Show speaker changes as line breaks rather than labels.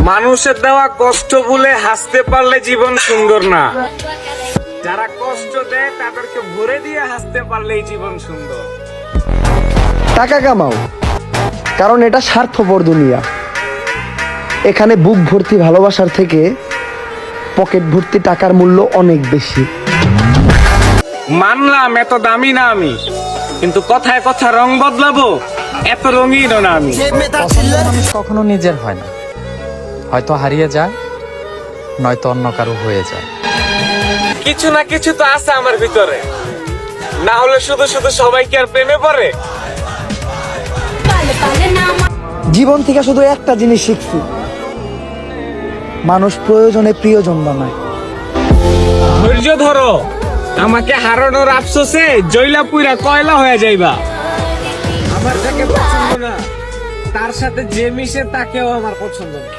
মানুষের দেওয়া কষ্ট ভুলে হাসতে পারলে জীবন সুন্দর না, যারা কষ্ট দেয় তাদেরকে ভরে দিয়ে হাসতে পারলেই জীবন সুন্দর।
টাকা কামাও, কারণ এটা স্বার্থপর দুনিয়া। এখানে বুক ভর্তি ভালোবাসার থেকে পকেট ভর্তি টাকার মূল্য অনেক বেশি।
মানলাম এত দামি না আমি, কিন্তু কথায় কথা রং বদলাবো এত রঙিন না আমি।
মানুষ কখনো নিজের হয় না, হয়তো হারিয়ে যায়, নয়তো অন্য কারো হয়ে যায়।
কিছু না কিছু তো আছে আমার ভিতরে, না হলে শুধু শুধু সবাই কি আর প্রেমে পড়ে?
জীবন থেকে শুধু একটা জিনিস শিখছি, মানুষ প্রয়োজনে প্রিয়জন বানায়।
ধৈর্য ধরো, আমাকে হারানোর আফসোসে জয়লা পুইরা কয়লা হয়ে যাইবা। আমার যাকে পছন্দ না তার সাথে যে মিশে তাকেও আমার পছন্দ না।